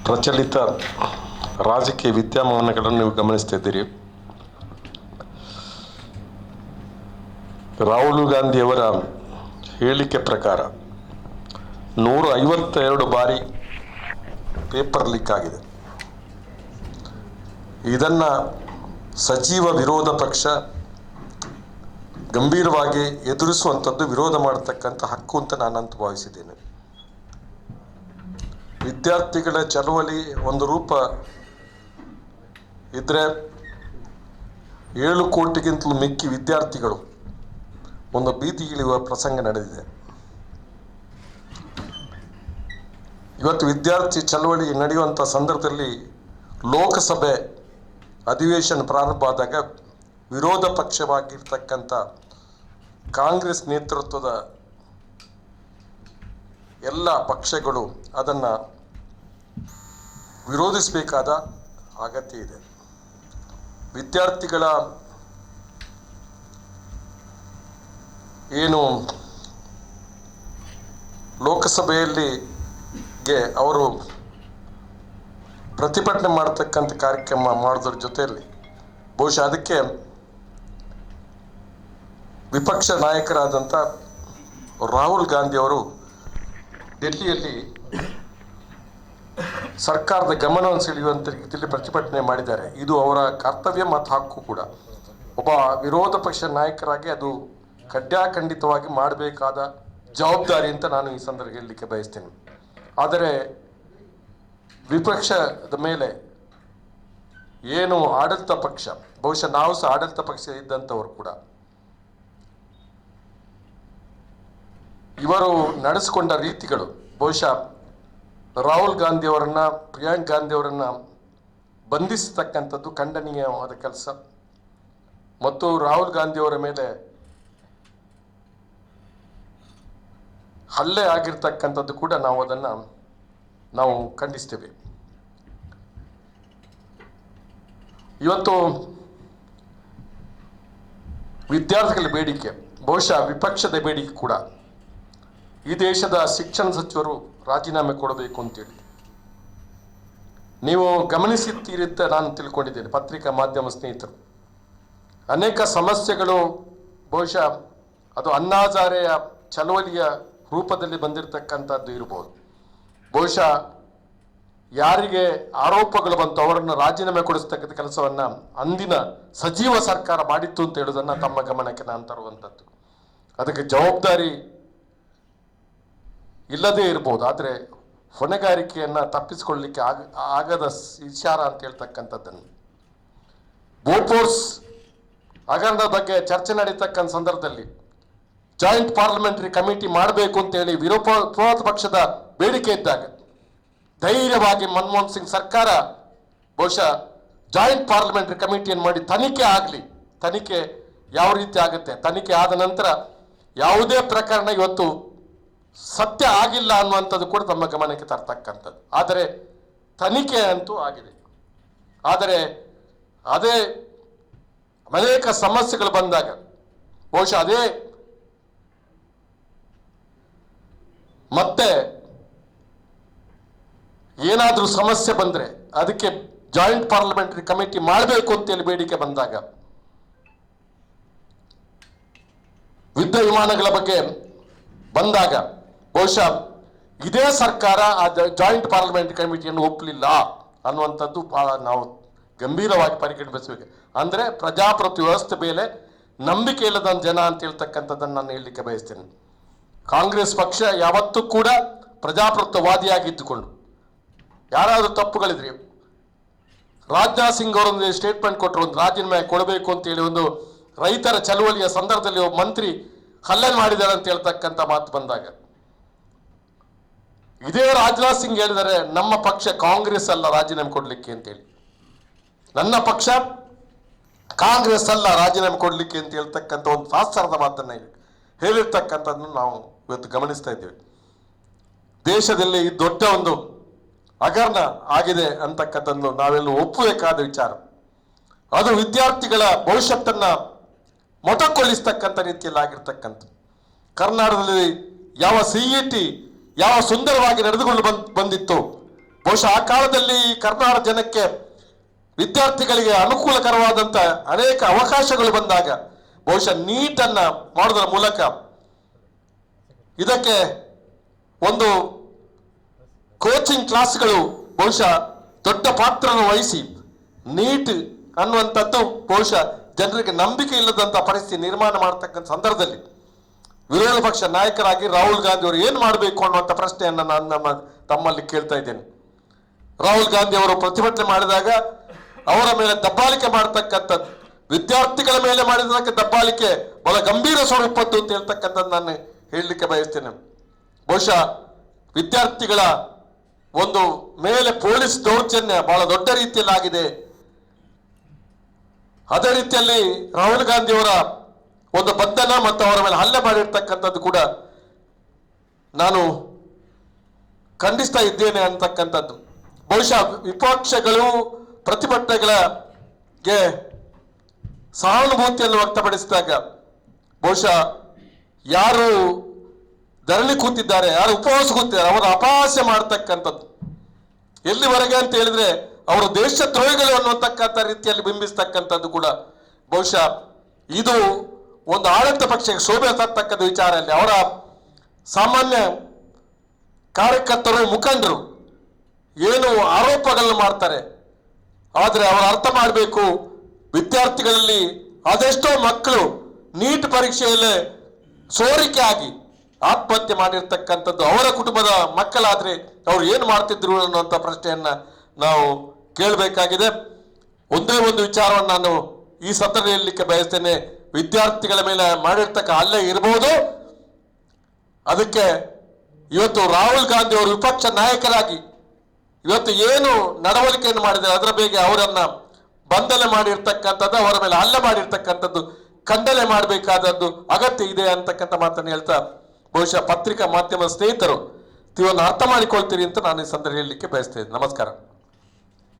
ಪ್ರಚಲಿತ ರಾಜಕೀಯ ವಿದ್ಯಮಾನಗಳನ್ನು ನೀವು ಗಮನಿಸ್ತಿದ್ದೀರಿ. ರಾಹುಲ್ ಗಾಂಧಿಯವರ ಹೇಳಿಕೆ ಪ್ರಕಾರ 152 ಬಾರಿ ಪೇಪರ್ ಲೀಕ್ ಆಗಿದೆ. ಇದನ್ನು ಸಜೀವ ವಿರೋಧ ಪಕ್ಷ ಗಂಭೀರವಾಗಿ ಎದುರಿಸುವಂಥದ್ದು, ವಿರೋಧ ಮಾಡತಕ್ಕಂಥ ಹಕ್ಕು ಅಂತ ನಾನಂತೂ ಭಾವಿಸಿದ್ದೇನೆ. ವಿದ್ಯಾರ್ಥಿಗಳ ಚಳವಳಿ ಒಂದು ರೂಪ ಇದ್ದರೆ 7 ಕೋಟಿಗಿಂತಲೂ ಮಿಕ್ಕಿ ವಿದ್ಯಾರ್ಥಿಗಳು ಒಂದು ಬೀದಿಗಿಳಿಯುವ ಪ್ರಸಂಗ ನಡೆದಿದೆ. ಇವತ್ತು ವಿದ್ಯಾರ್ಥಿ ಚಳವಳಿ ನಡೆಯುವಂಥ ಸಂದರ್ಭದಲ್ಲಿ ಲೋಕಸಭೆ ಅಧಿವೇಶನ ಪ್ರಾರಂಭ ಆದಾಗ ವಿರೋಧ ಪಕ್ಷವಾಗಿರ್ತಕ್ಕಂಥ ಕಾಂಗ್ರೆಸ್ ನೇತೃತ್ವದ ಎಲ್ಲ ಪಕ್ಷಗಳು ಅದನ್ನು ವಿರೋಧಿಸಬೇಕಾದ ಅಗತ್ಯ ಇದೆ. ವಿದ್ಯಾರ್ಥಿಗಳ ಏನು ಲೋಕಸಭೆಯಲ್ಲಿ ಅವರು ಪ್ರತಿಭಟನೆ ಮಾಡತಕ್ಕಂಥ ಕಾರ್ಯಕ್ರಮ ಮಾಡೋದ್ರ ಜೊತೆಯಲ್ಲಿ ಬಹುಶಃ ಅದಕ್ಕೆ ವಿಪಕ್ಷ ನಾಯಕರಾದಂಥ ರಾಹುಲ್ ಗಾಂಧಿಯವರು ಡೆಲ್ಲಿಯಲ್ಲಿ ಸರ್ಕಾರದ ಗಮನವನ್ನು ಸೆಳೆಯುವಂಥ ರೀತಿಯಲ್ಲಿ ಪ್ರತಿಭಟನೆ ಮಾಡಿದ್ದಾರೆ. ಇದು ಅವರ ಕರ್ತವ್ಯ ಮತ್ತು ಹಕ್ಕು ಕೂಡ. ಒಬ್ಬ ವಿರೋಧ ಪಕ್ಷ ನಾಯಕರಾಗಿ ಅದು ಖಂಡಿತವಾಗಿ ಮಾಡಬೇಕಾದ ಜವಾಬ್ದಾರಿ ಅಂತ ನಾನು ಈ ಸಂದರ್ಭ ಹೇಳಲಿಕ್ಕೆ ಬಯಸ್ತೇನೆ. ಆದರೆ ವಿಪಕ್ಷದ ಮೇಲೆ ಏನು ಆಡಳಿತ ಪಕ್ಷ, ಬಹುಶಃ ನಾವು ಸಹ ಆಡಳಿತ ಪಕ್ಷ ಇದ್ದಂಥವರು ಕೂಡ, ಇವರು ನಡೆಸಿಕೊಂಡ ರೀತಿಗಳು ಬಹುಶಃ ರಾಹುಲ್ ಗಾಂಧಿಯವರನ್ನು, ಪ್ರಿಯಾಂಕ್ ಗಾಂಧಿಯವರನ್ನು ಬಂಧಿಸತಕ್ಕಂಥದ್ದು ಖಂಡನೀಯವಾದ ಕೆಲಸ. ಮತ್ತು ರಾಹುಲ್ ಗಾಂಧಿಯವರ ಮೇಲೆ ಹಲ್ಲೆ ಆಗಿರ್ತಕ್ಕಂಥದ್ದು ಕೂಡ ನಾವು ಖಂಡಿಸ್ತೇವೆ. ಇವತ್ತು ವಿದ್ಯಾರ್ಥಿಗಳ ಬೇಡಿಕೆ, ಬಹುಶಃ ವಿಪಕ್ಷದ ಬೇಡಿಕೆ ಕೂಡ, ಈ ದೇಶದ ಶಿಕ್ಷಣ ಸಚಿವರು ರಾಜೀನಾಮೆ ಕೊಡಬೇಕು ಅಂತೇಳಿ ನೀವು ಗಮನಿಸುತ್ತೀರಿ ಅಂತ ನಾನು ತಿಳ್ಕೊಂಡಿದ್ದೇನೆ. ಪತ್ರಿಕಾ ಮಾಧ್ಯಮ ಸ್ನೇಹಿತರು, ಅನೇಕ ಸಮಸ್ಯೆಗಳು ಬಹುಶಃ ಅದು ಅಣ್ಣಾಹಜಾರೆಯ ಚಳವಳಿಯ ರೂಪದಲ್ಲಿ ಬಂದಿರತಕ್ಕಂಥದ್ದು ಇರ್ಬೋದು. ಬಹುಶಃ ಯಾರಿಗೆ ಆರೋಪಗಳು ಬಂತು ಅವರನ್ನು ರಾಜೀನಾಮೆ ಕೊಡಿಸ್ತಕ್ಕಂಥ ಕೆಲಸವನ್ನು ಅಂದಿನ ಸಜೀವ ಸರ್ಕಾರ ಮಾಡಿತ್ತು ಅಂತ ಹೇಳೋದನ್ನು ತಮ್ಮ ಗಮನಕ್ಕೆ ನಾನು ತರುವಂಥದ್ದು. ಅದಕ್ಕೆ ಜವಾಬ್ದಾರಿ ಇಲ್ಲದೇ ಇರ್ಬೋದು, ಆದರೆ ಹೊಣೆಗಾರಿಕೆಯನ್ನು ತಪ್ಪಿಸಿಕೊಳ್ಳಲಿಕ್ಕೆ ಆಗದ ವಿಚಾರ ಅಂತ ಹೇಳ್ತಕ್ಕಂಥದ್ದನ್ನು. ಬೋಫೋರ್ಸ್ ಹಗರಣದ ಬಗ್ಗೆ ಚರ್ಚೆ ನಡೀತಕ್ಕಂಥ ಸಂದರ್ಭದಲ್ಲಿ ಜಾಯಿಂಟ್ ಪಾರ್ಲಿಮೆಂಟರಿ ಕಮಿಟಿ ಮಾಡಬೇಕು ಅಂತೇಳಿ ವಿರೋಧ ಪಕ್ಷದ ಬೇಡಿಕೆ ಇದ್ದಾಗ ಧೈರ್ಯವಾಗಿ ಮನಮೋಹನ್ ಸಿಂಗ್ ಸರ್ಕಾರ ಬಹುಶಃ ಜಾಯಿಂಟ್ ಪಾರ್ಲಿಮೆಂಟರಿ ಕಮಿಟಿಯನ್ನು ಮಾಡಿ ತನಿಖೆ ಆಗಲಿ, ತನಿಖೆ ಯಾವ ರೀತಿ ಆಗುತ್ತೆ, ತನಿಖೆ ಆದ ನಂತರ ಯಾವುದೇ ಪ್ರಕರಣ ಇವತ್ತು ಸತ್ಯ ಆಗಿಲ್ಲ ಅನ್ನುವಂಥದ್ದು ಕೂಡ ತಮ್ಮ ಗಮನಕ್ಕೆ ತರ್ತಕ್ಕಂಥದ್ದು. ಆದರೆ ತನಿಖೆ ಅಂತೂ ಆಗಿದೆ. ಆದರೆ ಅದೇ ಅನೇಕ ಸಮಸ್ಯೆಗಳು ಬಂದಾಗ ಬಹುಶಃ ಅದೇ ಮತ್ತೆ ಏನಾದರೂ ಸಮಸ್ಯೆ ಬಂದರೆ ಅದಕ್ಕೆ ಜಾಯಿಂಟ್ ಪಾರ್ಲಿಮೆಂಟರಿ ಕಮಿಟಿ ಮಾಡಬೇಕು ಅಂತೇಳಿ ಬೇಡಿಕೆ ಬಂದಾಗ, ಯುದ್ಧ ವಿಮಾನಗಳ ಬಗ್ಗೆ ಬಂದಾಗ ಬಹುಶಃ ಇದೇ ಸರ್ಕಾರ ಆ ಜಾಯಿಂಟ್ ಪಾರ್ಲಿಮೆಂಟರಿ ಕಮಿಟಿಯನ್ನು ಒಪ್ಪಲಿಲ್ಲ ಅನ್ನುವಂಥದ್ದು ಬಹಳ ನಾವು ಗಂಭೀರವಾಗಿ ಪರಿಗಣಿಸಬೇಕು. ಅಂದರೆ ಪ್ರಜಾಪ್ರಭುತ್ವ ವ್ಯವಸ್ಥೆ ಮೇಲೆ ನಂಬಿಕೆ ಇಲ್ಲದ ಜನ ಅಂತ ಹೇಳ್ತಕ್ಕಂಥದ್ದನ್ನು ನಾನು ಹೇಳಲಿಕ್ಕೆ ಬಯಸ್ತೇನೆ. ಕಾಂಗ್ರೆಸ್ ಪಕ್ಷ ಯಾವತ್ತೂ ಕೂಡ ಪ್ರಜಾಪ್ರಭುತ್ವವಾದಿಯಾಗಿದ್ದುಕೊಂಡು ಯಾರಾದರೂ ತಪ್ಪುಗಳಿದ್ರಿ, ರಾಜನಾಥ್ ಸಿಂಗ್ ಅವರೊಂದು ಸ್ಟೇಟ್ಮೆಂಟ್ ಕೊಟ್ಟರು, ಒಂದು ರಾಜೀನಾಮೆ ಕೊಡಬೇಕು ಅಂತೇಳಿ, ಒಂದು ರೈತರ ಚಳುವಳಿಯ ಸಂದರ್ಭದಲ್ಲಿ ಒಬ್ಬ ಮಂತ್ರಿ ಹಲ್ಲೆ ಮಾಡಿದ್ದಾರೆ ಅಂತ ಹೇಳ್ತಕ್ಕಂಥ ಮಾತು ಬಂದಾಗ ಇದೇ ರಾಜನಾಥ್ ಸಿಂಗ್ ಹೇಳಿದರೆ ನಮ್ಮ ಪಕ್ಷ ಕಾಂಗ್ರೆಸ್ ಅಲ್ಲ ರಾಜೀನಾಮೆ ಕೊಡಲಿಕ್ಕೆ ಅಂತೇಳಿ, ನನ್ನ ಪಕ್ಷ ಕಾಂಗ್ರೆಸ್ ಅಲ್ಲ ರಾಜೀನಾಮೆ ಕೊಡಲಿಕ್ಕೆ ಅಂತ ಹೇಳ್ತಕ್ಕಂಥ ಒಂದು ಶಾಸ್ತ್ರದ ಮಾತನ್ನು ಹೇಳಿರ್ತಕ್ಕಂಥದ್ದನ್ನು ನಾವು ಇವತ್ತು ಗಮನಿಸ್ತಾ ಇದ್ದೇವೆ. ದೇಶದಲ್ಲಿ ದೊಡ್ಡ ಒಂದು ಹಗರಣ ಆಗಿದೆ ಅಂತಕ್ಕಂಥದ್ದು ನಾವೆಲ್ಲ ಒಪ್ಪಬೇಕಾದ ವಿಚಾರ. ಅದು ವಿದ್ಯಾರ್ಥಿಗಳ ಭವಿಷ್ಯತ್ತನ್ನು ಮೊಟಕುಗೊಳಿಸ್ತಕ್ಕಂಥ ರೀತಿಯಲ್ಲಿ ಆಗಿರ್ತಕ್ಕಂಥ. ಕರ್ನಾಟಕದಲ್ಲಿ ಯಾವ CET ಯಾವ ಸುಂದರವಾಗಿ ನಡೆದುಕೊಂಡು ಬಂದಿತ್ತು. ಬಹುಶಃ ಆ ಕಾಲದಲ್ಲಿ ಕರ್ನಾಟಕ ಜನಕ್ಕೆ ವಿದ್ಯಾರ್ಥಿಗಳಿಗೆ ಅನುಕೂಲಕರವಾದಂಥ ಅನೇಕ ಅವಕಾಶಗಳು ಬಂದಾಗ ಬಹುಶಃ ನೀಟನ್ನು ಮಾಡೋದರ ಮೂಲಕ ಇದಕ್ಕೆ ಒಂದು ಕೋಚಿಂಗ್ ಕ್ಲಾಸ್ಗಳು ಬಹುಶಃ ದೊಡ್ಡ ಪಾತ್ರವನ್ನು ವಹಿಸಿ ನೀಟ್ ಅನ್ನುವಂಥದ್ದು ಬಹುಶಃ ಜನರಿಗೆ ನಂಬಿಕೆ ಇಲ್ಲದಂಥ ಪರಿಸ್ಥಿತಿ ನಿರ್ಮಾಣ ಮಾಡತಕ್ಕಂಥ ಸಂದರ್ಭದಲ್ಲಿ ವಿರೋಧ ಪಕ್ಷ ನಾಯಕರಾಗಿ ರಾಹುಲ್ ಗಾಂಧಿ ಅವರು ಏನು ಮಾಡಬೇಕು ಅನ್ನುವಂಥ ಪ್ರಶ್ನೆಯನ್ನು ನಾನು ತಮ್ಮಲ್ಲಿ ಕೇಳ್ತಾ ಇದ್ದೇನೆ. ರಾಹುಲ್ ಗಾಂಧಿ ಅವರು ಪ್ರತಿಭಟನೆ ಮಾಡಿದಾಗ ಅವರ ಮೇಲೆ ದಬ್ಬಾಳಿಕೆ ಮಾಡತಕ್ಕಂಥದ್ದು, ವಿದ್ಯಾರ್ಥಿಗಳ ಮೇಲೆ ಮಾಡಿದಕ್ಕೆ ದಬ್ಬಾಳಿಕೆ ಬಹಳ ಗಂಭೀರ ಸ್ವರೂಪದ್ದು ಅಂತ ಹೇಳ್ತಕ್ಕಂಥದ್ದು ನಾನು ಹೇಳಲಿಕ್ಕೆ ಬಯಸ್ತೇನೆ. ಬಹುಶಃ ವಿದ್ಯಾರ್ಥಿಗಳ ಒಂದು ಮೇಲೆ ಪೊಲೀಸ್ ದೌರ್ಜನ್ಯ ಬಹಳ ದೊಡ್ಡ ರೀತಿಯಲ್ಲಿ ಆಗಿದೆ. ಅದೇ ರೀತಿಯಲ್ಲಿ ರಾಹುಲ್ ಗಾಂಧಿ ಅವರ ಒಂದು ಬಂಧನ ಮತ್ತು ಅವರ ಮೇಲೆ ಹಲ್ಲೆ ಮಾಡಿರ್ತಕ್ಕಂಥದ್ದು ಕೂಡ ನಾನು ಖಂಡಿಸ್ತಾ ಇದ್ದೇನೆ ಅಂತಕ್ಕಂಥದ್ದು. ಬಹುಶಃ ವಿಪಕ್ಷಗಳು ಪ್ರತಿಭಟನೆಗಳಿಗೆ ಸಹಾನುಭೂತಿಯನ್ನು ವ್ಯಕ್ತಪಡಿಸಿದಾಗ ಬಹುಶಃ ಯಾರು ಧರಣಿ ಕೂತಿದ್ದಾರೆ, ಯಾರು ಉಪವಾಸ ಕೂತಿದ್ದಾರೆ, ಅವರ ಅಪಹಾಸ್ಯ ಮಾಡ್ತಕ್ಕಂಥದ್ದು ಎಲ್ಲಿವರೆಗೆ ಅಂತ ಹೇಳಿದ್ರೆ ಅವರು ದೇಶದ್ರೋಹಿಗಳು ಅನ್ನುವಂತಕ್ಕಂಥ ರೀತಿಯಲ್ಲಿ ಬಿಂಬಿಸ್ತಕ್ಕಂಥದ್ದು ಕೂಡ ಬಹುಶಃ ಇದು ಒಂದು ಆಡಳಿತ ಪಕ್ಷಕ್ಕೆ ಶೋಭೆ ತರ್ತಕ್ಕಂಥ ವಿಚಾರ. ಅಲ್ಲಿ ಅವರ ಸಾಮಾನ್ಯ ಕಾರ್ಯಕರ್ತರು ಮುಖಂಡರು ಏನು ಆರೋಪಗಳನ್ನು ಮಾಡ್ತಾರೆ, ಆದರೆ ಅವರು ಅರ್ಥ ಮಾಡಬೇಕು, ವಿದ್ಯಾರ್ಥಿಗಳಲ್ಲಿ ಅದೆಷ್ಟೋ ಮಕ್ಕಳು ನೀಟ್ ಪರೀಕ್ಷೆಯಲ್ಲೇ ಸೋರಿಕೆ ಆಗಿ ಆತ್ಮಹತ್ಯೆ ಮಾಡಿರ್ತಕ್ಕಂಥದ್ದು ಅವರ ಕುಟುಂಬದ ಮಕ್ಕಳಾದ್ರೆ ಅವ್ರು ಏನು ಮಾಡ್ತಿದ್ರು ಅನ್ನುವಂಥ ಪ್ರಶ್ನೆಯನ್ನ ನಾವು ಕೇಳಬೇಕಾಗಿದೆ. ಒಂದೇ ಒಂದು ವಿಚಾರವನ್ನು ನಾನು ಈ ಸದನ ಹೇಳಲಿಕ್ಕೆ ಬಯಸ್ತೇನೆ. ವಿದ್ಯಾರ್ಥಿಗಳ ಮೇಲೆ ಮಾಡಿರ್ತಕ್ಕ ಹಲ್ಲೆ ಇರಬಹುದು, ಅದಕ್ಕೆ ಇವತ್ತು ರಾಹುಲ್ ಗಾಂಧಿ ಅವರು ವಿಪಕ್ಷ ನಾಯಕರಾಗಿ ಇವತ್ತು ಏನು ನಡವಳಿಕೆಯನ್ನು ಮಾಡಿದ್ದಾರೆ ಅದರ ಬಗ್ಗೆ ಅವರನ್ನ ಬಂಧನ ಮಾಡಿರ್ತಕ್ಕಂಥದ್ದು, ಅವರ ಮೇಲೆ ಹಲ್ಲೆ ಮಾಡಿರ್ತಕ್ಕಂಥದ್ದು ಖಂಡನೆ ಮಾಡಬೇಕಾದದ್ದು ಅಗತ್ಯ ಇದೆ ಅಂತಕ್ಕಂಥ ಮಾತನ್ನು ಹೇಳ್ತಾ ಬಹುಶಃ ಪತ್ರಿಕಾ ಮಾಧ್ಯಮ ಸ್ನೇಹಿತರು ಇವನ್ನ ಅರ್ಥ ಮಾಡಿಕೊಳ್ತೀರಿ ಅಂತ ನಾನು ಈ ಸಂದರ್ಭ ಹೇಳಲಿಕ್ಕೆ ಬಯಸ್ತೇನೆ. ನಮಸ್ಕಾರ.